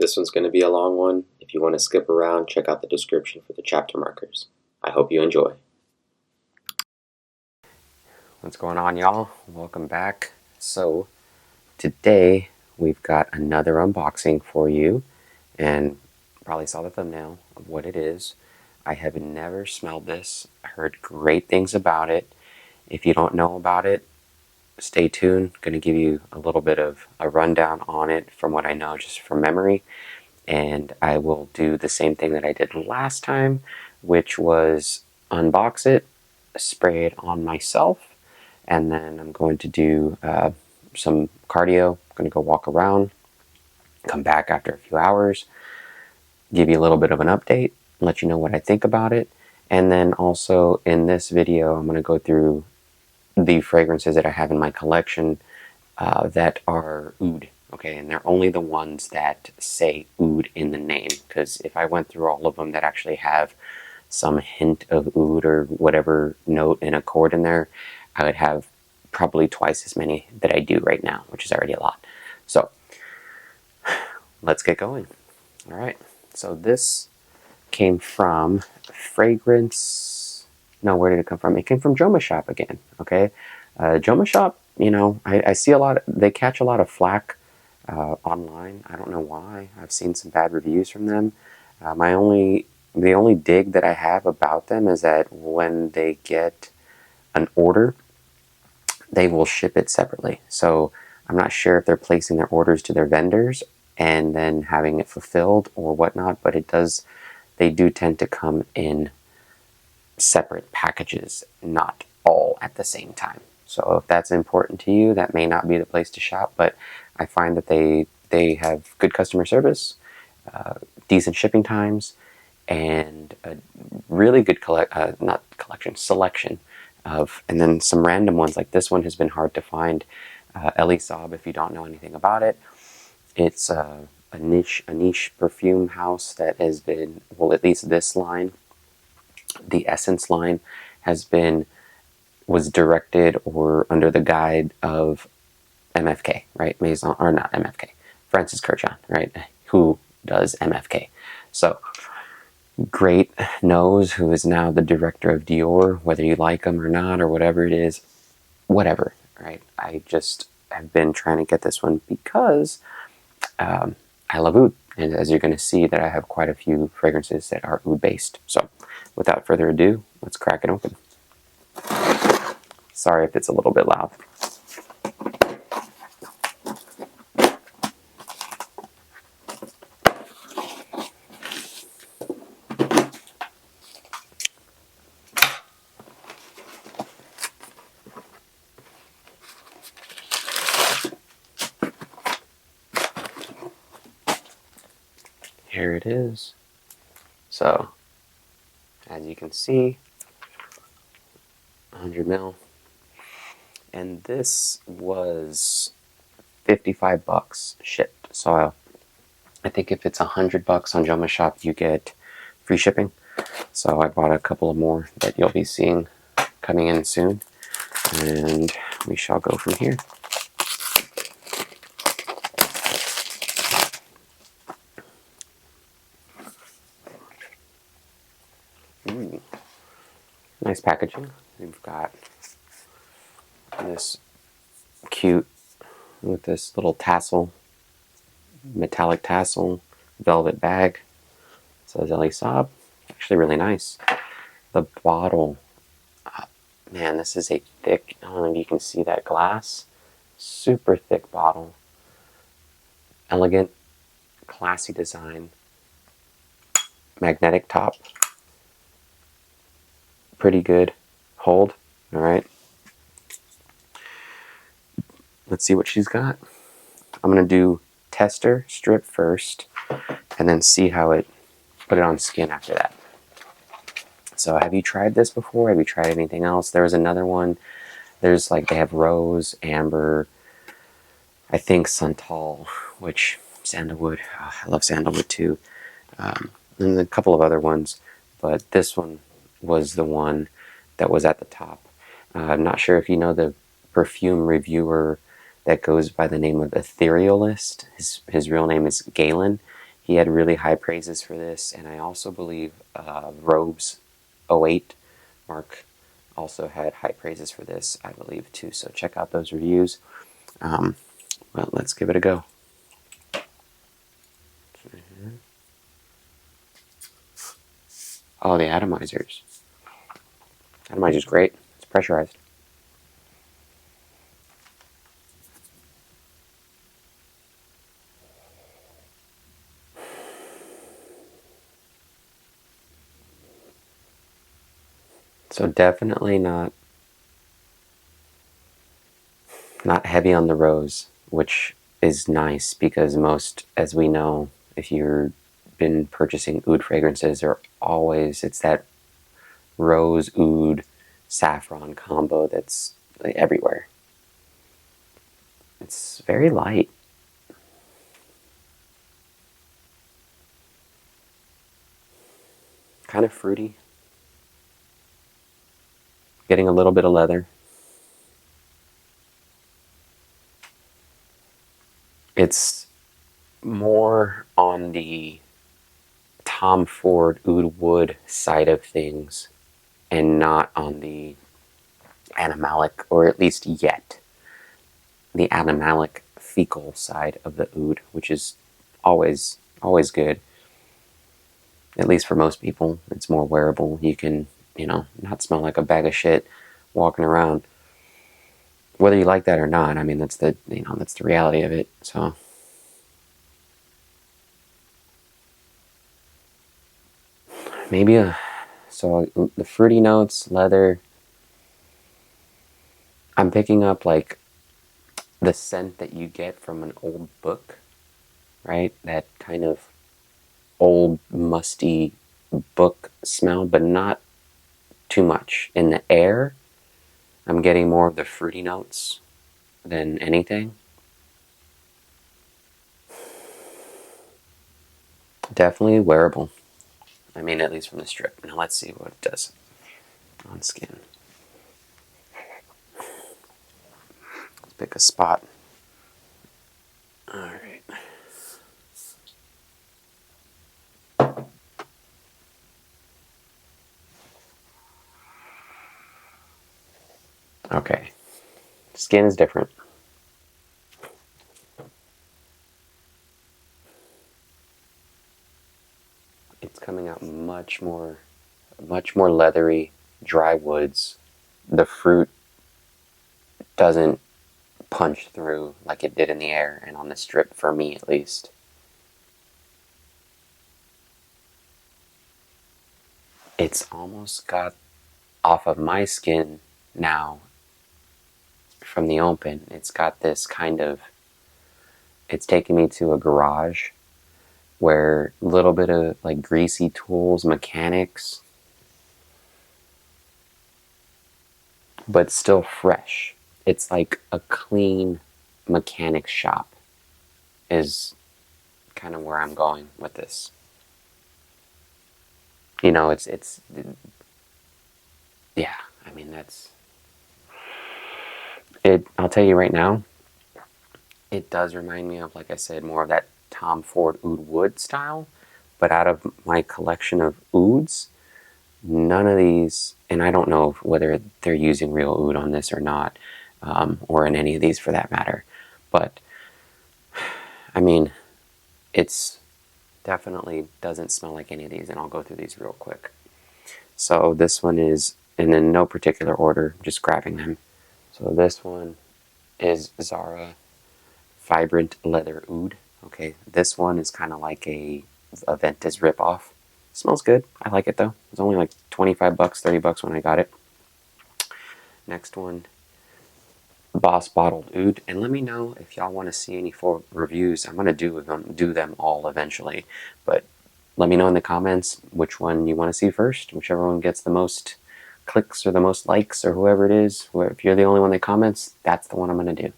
This one's going to be a long one. If you want to skip around, check out the description for the chapter markers. I hope you enjoy. What's going on, y'all? Welcome back. So today we've got another unboxing for you, and probably saw the thumbnail of what it is. I have never smelled this. I heard great things about it. If you don't know about it, stay tuned. I'm going to give you a little bit of a rundown on it from what I know, just from memory. And I will do the same thing that I did last time, which was unbox it, spray it on myself, and then I'm going to do some cardio. I'm going to go walk around, come back after a few hours, give you a little bit of an update, let you know what I think about it. And then also in this video, I'm going to go through the fragrances that I have in my collection that are oud. Okay, and they're only the ones that say oud in the name, because if I went through all of them that actually have some hint of oud or whatever note and accord in there, I would have probably twice as many that I do right now, which is already a lot. So let's get going. All right, so this came from fragrance. No, where did it come from? It came from Joma Shop again. Okay, Joma Shop, you know, I see a lot, they catch a lot of flack online. I don't know why. I've seen some bad reviews from them. The only dig that I have about them is that when they get an order, they will ship it separately. So I'm not sure if they're placing their orders to their vendors and then having it fulfilled or whatnot, but they do tend to come in separate packages, not all at the same time. So if that's important to you, that may not be the place to shop, but I find that they have good customer service, decent shipping times, and a really good selection of, and then some random ones like this one has been hard to find. Elie Saab, if you don't know anything about it, it's a niche perfume house that has been, well, at least this line, the Essence line, was directed or under the guide of MFK, right? Maison, or not MFK, Francis Kurkdjian, right? Who does MFK? So great knows who is now the director of Dior, whether you like him or not, or whatever it is, whatever, right? I just have been trying to get this one because I love oud, and as you're going to see, that I have quite a few fragrances that are oud based. So without further ado, let's crack it open. Sorry if it's a little bit loud. Here it is. So, as you can see, 100 ml. And this was 55 bucks shipped. So I think if it's 100 bucks on Joma Shop, you get free shipping. So I bought a couple of more that you'll be seeing coming in soon. And we shall go from here. Nice packaging. We've got this cute, with this little tassel, metallic tassel, velvet bag. It says Elie Saab. Actually really nice. The bottle, man, this is a thick, I don't know if you can see that glass. Super thick bottle. Elegant, classy design. Magnetic top. Pretty good hold. All right. Let's see what she's got. I'm going to do tester strip first and then see how put it on skin after that. So have you tried this before? Have you tried anything else? There was another one. There's like, they have rose, amber, I think santal, which sandalwood. Oh, I love sandalwood too. And a couple of other ones, but this one was the one that was at the top. I'm not sure if you know the perfume reviewer that goes by the name of Etherealist. His real name is Galen. He had really high praises for this, and I also believe Robes 08 Mark also had high praises for this, I believe, too. So check out those reviews. Well, let's give it a go. Oh, the atomizers. Atomizer's great. It's pressurized. So definitely not heavy on the rose, which is nice because most, as we know, if you've been purchasing oud fragrances, they're always, it's that rose oud saffron combo that's like everywhere. It's very light. Kind of fruity. Getting a little bit of leather. It's more on the Tom Ford Oud Wood side of things and not on the animalic, or at least yet, the animalic fecal side of the oud, which is always good. At least for most people, it's more wearable. You can, not smell like a bag of shit walking around. Whether you like that or not, I mean, that's the reality of it. So maybe the fruity notes, leather. I'm picking up like the scent that you get from an old book, right? That kind of old, musty book smell, but not too much. In the air, I'm getting more of the fruity notes than anything. Definitely wearable. I mean, at least from the strip. Now let's see what it does on skin. Let's pick a spot. Alright. Okay. Skin is different. It's coming out much more leathery, dry woods. The fruit doesn't punch through like it did in the air and on the strip, for me at least. It's almost got off of my skin now from the open. It's got this kind of, it's taking me to a garage where a little bit of like greasy tools, mechanics, but still fresh. It's like a clean mechanics shop is kind of where I'm going with this. It's yeah, I mean, that's it. I'll tell you right now, it does remind me of, like I said, more of that Tom Ford Oud Wood style. But out of my collection of ouds, none of these, and I don't know whether they're using real oud on this or not, or in any of these for that matter. But I mean, it's definitely doesn't smell like any of these, and I'll go through these real quick. So this one is, and in no particular order, just grabbing them. So this one is Zara Vibrant Leather Oud. Okay, this one is kind of like a Ventus ripoff. Smells good. I like it though. It was only like 25 bucks, 30 bucks when I got it. Next one, Boss Bottled Oud. And let me know if y'all want to see any full reviews. I'm going to do them all eventually. But let me know in the comments which one you want to see first. Whichever one gets the most clicks or the most likes or whoever it is. If you're the only one that comments, that's the one I'm going to do.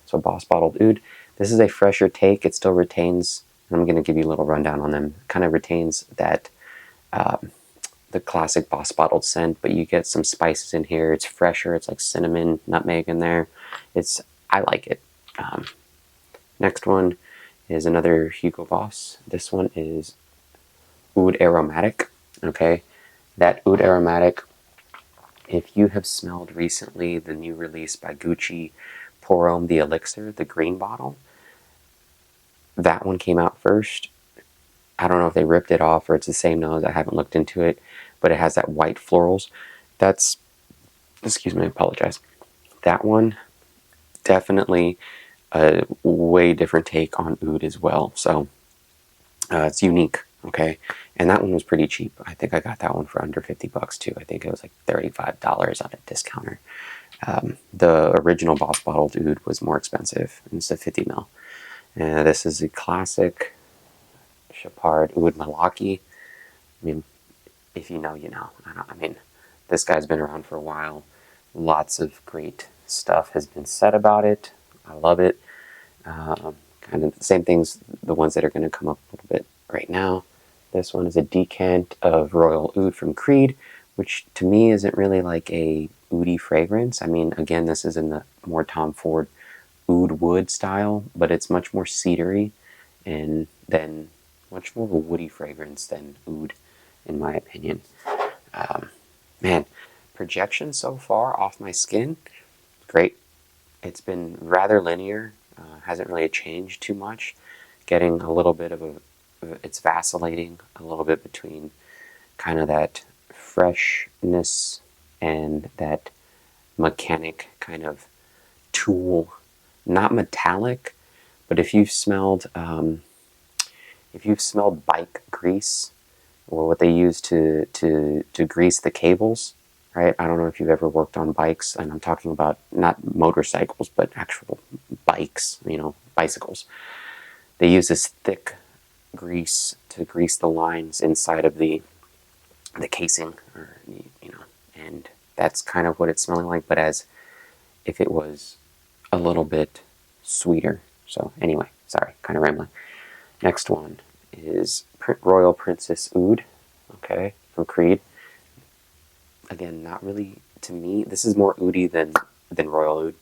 So Boss Bottled Oud. This is a fresher take. It still retains, and I'm going to give you a little rundown on them. It kind of retains that the classic Boss Bottled scent, but you get some spices in here. It's fresher. It's like cinnamon, nutmeg in there. I like it. Next one is another Hugo Boss. This one is Oud Aromatic. Okay, that Oud Aromatic, if you have smelled recently the new release by Gucci, Pour Homme the Elixir, the green bottle, that one came out first. I don't know if they ripped it off or it's the same nose. I haven't looked into it, but it has that white florals. That's, excuse me, I apologize. That one, definitely a way different take on oud as well. So it's unique, okay? And that one was pretty cheap. I think I got that one for under 50 bucks too. I think it was like $35 on a discounter. The original Boss Bottled Oud was more expensive. It's a 50 ml. This is a classic Chopard Oud Malaki. I mean, if you know, you know. I mean, this guy's been around for a while. Lots of great stuff has been said about it. I love it. Kind of the same things, the ones that are going to come up a little bit right now. This one is a decant of Royal Oud from Creed, which to me isn't really like a oudy fragrance. I mean, again, this is in the more Tom Ford oud wood style, but it's much more cedary and then much more of a woody fragrance than oud, in my opinion. Man, projection so far off my skin, great. It's been rather linear, hasn't really changed too much. Getting a little bit of it's vacillating a little bit between kind of that freshness and that mechanic kind of tool, not metallic, but if you've smelled bike grease, or what they use to grease the cables, right? I don't know if you've ever worked on bikes, and I'm talking about not motorcycles, but actual bikes, you know, bicycles. They use this thick grease to grease the lines inside of the casing, or you know, and that's kind of what it's smelling like, but as if it was a little bit sweeter. So anyway, sorry, kind of rambling. Next one is Royal Princess Oud, okay, from Creed. Again, not really, to me, this is more oudy than Royal Oud.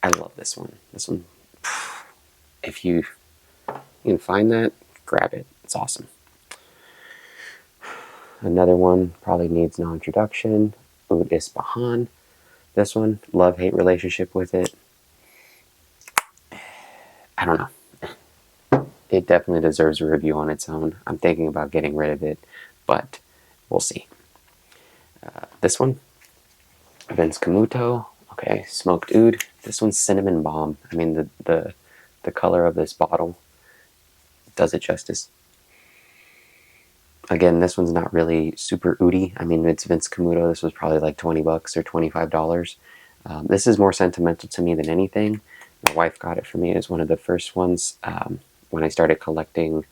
I love this one. This one, if you can find that, grab it. It's awesome. Another one probably needs no introduction, Oud Ispahan. This one, love-hate relationship with it. I don't know. It definitely deserves a review on its own. I'm thinking about getting rid of it, but we'll see. This one, Vince Camuto. Okay, smoked oud. This one's cinnamon balm. I mean, the color of this bottle does it justice. Again, this one's not really super oudy. I mean, it's Vince Camuto. This was probably like 20 bucks or $25. This is more sentimental to me than anything. My wife got it for me. It was one of the first ones when I started collecting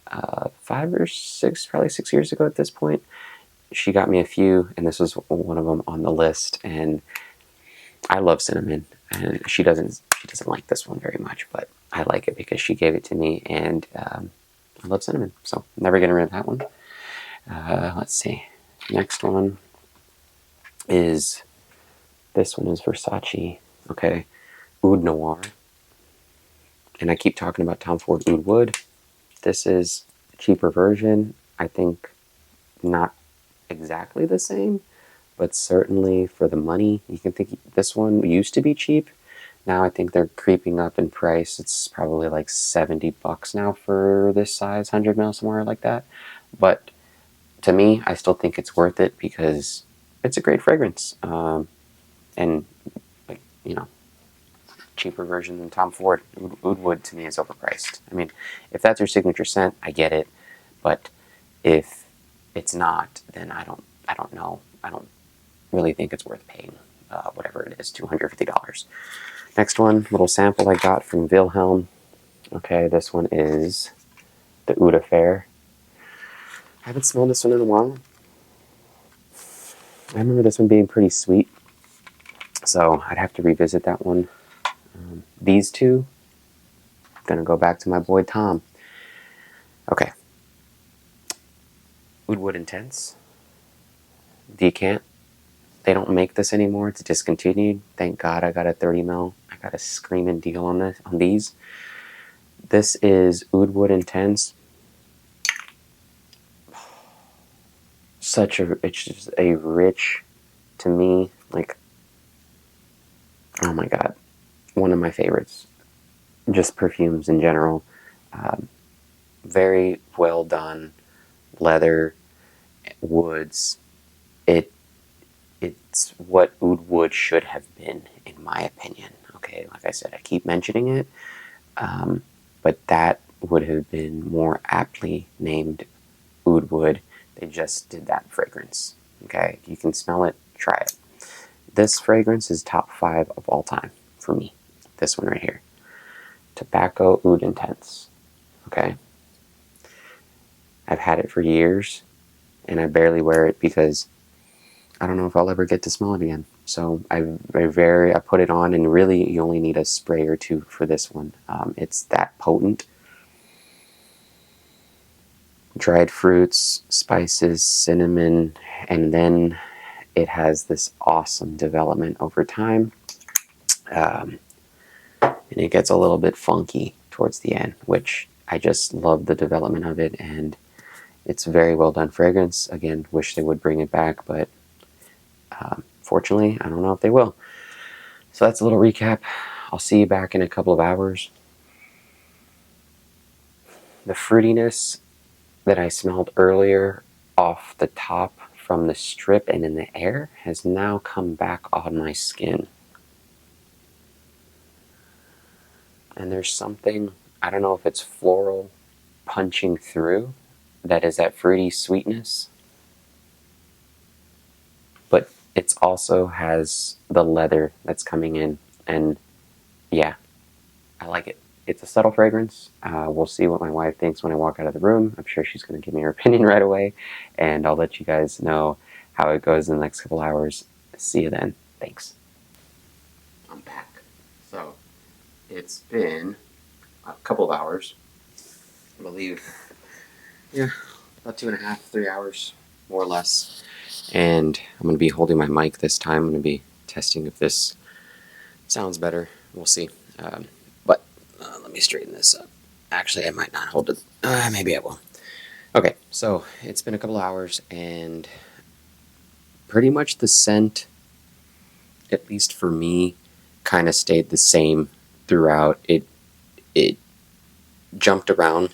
5 or 6, probably 6 years ago at this point. She got me a few, and this was one of them on the list. And I love cinnamon, and she doesn't like this one very much, but I like it because she gave it to me, and I love cinnamon, so never getting rid of that one. Let's see. Next one is, this one is Versace, okay, Oud Noir. And I keep talking about Tom Ford Oud Wood. This is a cheaper version. I think not exactly the same, but certainly for the money. You can think this one used to be cheap. Now I think they're creeping up in price. It's probably like 70 bucks now for this size, 100 ml, somewhere like that. But to me, I still think it's worth it because it's a great fragrance. And, like, you know, cheaper version than Tom Ford. Oud Wood to me is overpriced. I mean, if that's your signature scent, I get it. But if it's not, then I don't know. I don't really think it's worth paying whatever it is, $250. Next one, little sample I got from Vilhem. Okay, this one is the Oud Affair. I haven't smelled this one in a while. I remember this one being pretty sweet, so I'd have to revisit that one. These two, I'm gonna go back to my boy Tom. Okay, Oud Wood Intense, Decant. They don't make this anymore. It's discontinued. Thank God I got a 30 ml. I got a screaming deal on these. This is Oud Wood Intense. It's just a rich, to me, like, oh my god, one of my favorites. Just perfumes in general. Very well done. Leather, woods. It's what Oud Wood should have been, in my opinion. Okay, like I said, I keep mentioning it, but that would have been more aptly named Oud Wood. They just did that fragrance. Okay, if you can smell it, try it. This fragrance is top 5 of all time for me. This one right here. Tobacco Oud Intense. Okay? I've had it for years, and I barely wear it because I don't know if I'll ever get to smell it again. So I put it on, and really you only need a spray or two for this one. It's that potent. Dried fruits, spices, cinnamon, and then it has this awesome development over time. And it gets a little bit funky towards the end, which I just love the development of it, and it's a very well done fragrance. Again, wish they would bring it back, but fortunately, I don't know if they will. So that's a little recap. I'll see you back in a couple of hours. The fruitiness that I smelled earlier off the top from the strip and in the air has now come back on my skin. And there's something, I don't know if it's floral punching through, that is that fruity sweetness. But it also has the leather that's coming in. And yeah, I like it. It's a subtle fragrance. We'll see what my wife thinks when I walk out of the room. I'm sure she's going to give me her opinion right away. And I'll let you guys know how it goes in the next couple hours. See you then. Thanks. I'm back. So, it's been a couple of hours. I believe, yeah, about 2.5, 3 hours, more or less. And I'm going to be holding my mic this time. I'm going to be testing if this sounds better. We'll see. Let me straighten this up. Actually, I might not hold it. Maybe I will. Okay, so it's been a couple hours, and pretty much the scent, at least for me, kind of stayed the same throughout. It jumped around,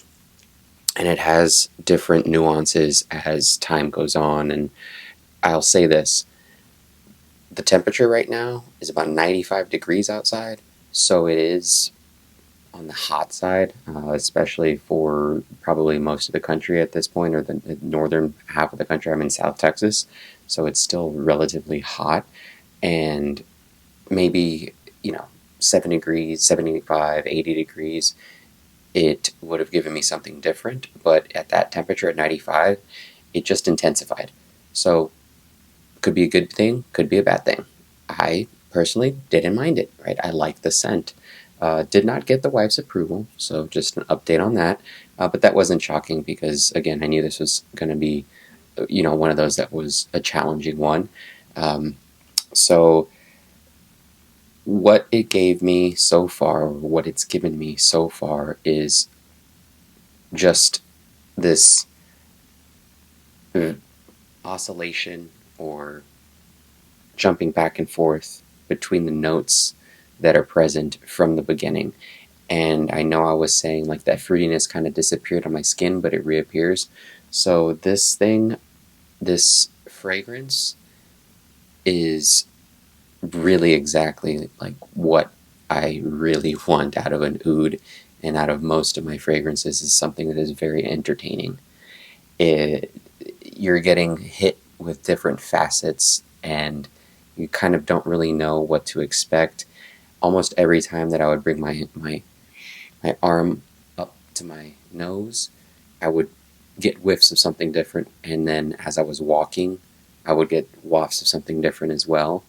and it has different nuances as time goes on. And I'll say this. The temperature right now is about 95 degrees outside, so it is on the hot side, especially for probably most of the country at this point, or the northern half of the country. I'm in South Texas, so it's still relatively hot, and maybe, 7 degrees, 75, 80 degrees, it would have given me something different, but at that temperature at 95, it just intensified. So, could be a good thing, could be a bad thing. I personally didn't mind it, right? I like the scent. Did not get the wife's approval, so just an update on that. But that wasn't shocking because, again, I knew this was going to be, one of those that was a challenging one. So what it gave me so far, what it's given me so far, is just this oscillation or jumping back and forth between the notes that are present from the beginning. And I know I was saying like that fruitiness kind of disappeared on my skin, but it reappears. So this fragrance is really exactly like what I really want out of an oud, and out of most of my fragrances, is something that is very entertaining. You're getting hit with different facets, and you kind of don't really know what to expect. Almost every time that I would bring my arm up to my nose, I would get whiffs of something different, and then as I was walking, I would get wafts of something different as well.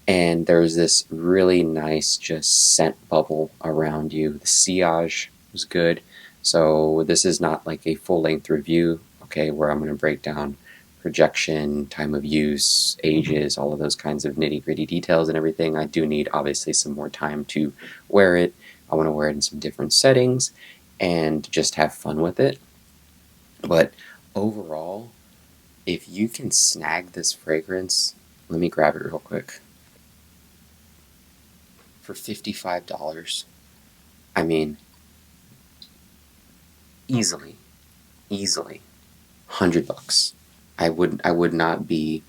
And there's this really nice just scent bubble around you. The sillage was good. So this is not like a full-length review, okay, where I'm going to break down projection, time of use, ages, all of those kinds of nitty-gritty details and everything. I do need, obviously, some more time to wear it. I want to wear it in some different settings, and just have fun with it. But overall, if you can snag this fragrance, let me grab it real quick. For $55, I mean, easily, $100. I would not be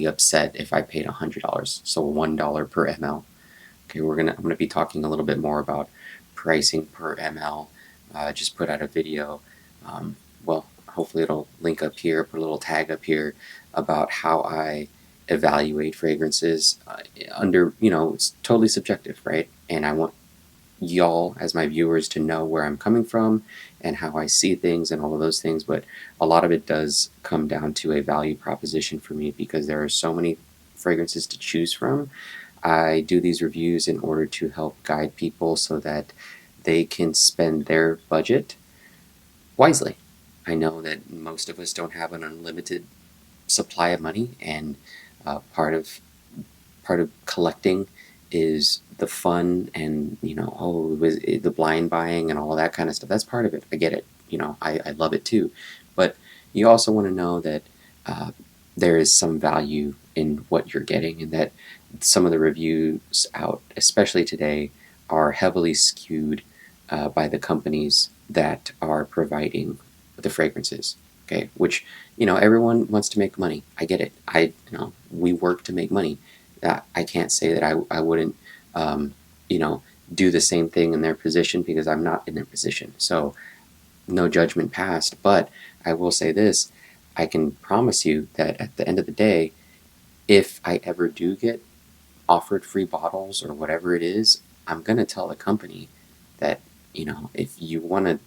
upset if I paid $100. So $1 per ml. Okay, I'm gonna be talking a little bit more about pricing per ml. Just put out a video. Well, hopefully it'll link up here. Put a little tag up here about how I evaluate fragrances. Under it's totally subjective, right? And I want y'all as my viewers to know where I'm coming from and how I see things and all of those things, but a lot of it does come down to a value proposition for me because there are so many fragrances to choose from. I do these reviews in order to help guide people so that they can spend their budget wisely. I know that most of us don't have an unlimited supply of money, and part of collecting is the fun and the blind buying and all that kind of stuff. That's part of it. I get it. I love it too, but you also want to know that there is some value in what you're getting, and that some of the reviews out, especially today, are heavily skewed by the companies that are providing the fragrances. Okay, which everyone wants to make money. I get it. We work to make money. I can't say that I wouldn't do the same thing in their position, because I'm not in their position. So no judgment passed. But I will say this: I can promise you that at the end of the day, if I ever do get offered free bottles or whatever it is, I'm gonna tell the company that if you want to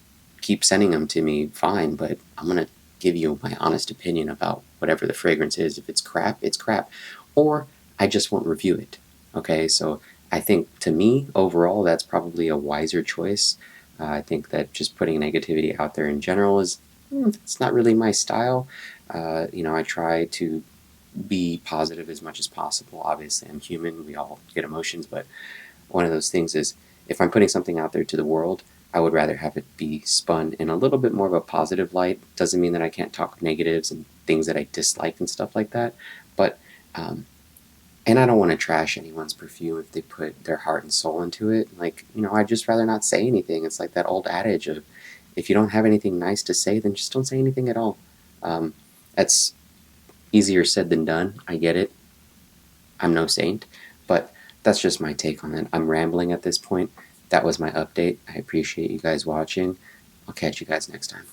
keep sending them to me, fine, but I'm gonna give you my honest opinion about whatever the fragrance is. If it's crap, it's crap, or I just won't review it. Okay, so I think, to me, overall, that's probably a wiser choice. I think that just putting negativity out there in general is it's not really my style. I try to be positive as much as possible. Obviously, I'm human. We all get emotions, but one of those things is, if I'm putting something out there to the world, I would rather have it be spun in a little bit more of a positive light. Doesn't mean that I can't talk negatives and things that I dislike and stuff like that, but and I don't want to trash anyone's perfume if they put their heart and soul into it. Like, I'd just rather not say anything. It's like that old adage of, if you don't have anything nice to say, then just don't say anything at all. That's easier said than done. I get it. I'm no saint, but that's just my take on it. I'm rambling at this point. That was my update. I appreciate you guys watching. I'll catch you guys next time.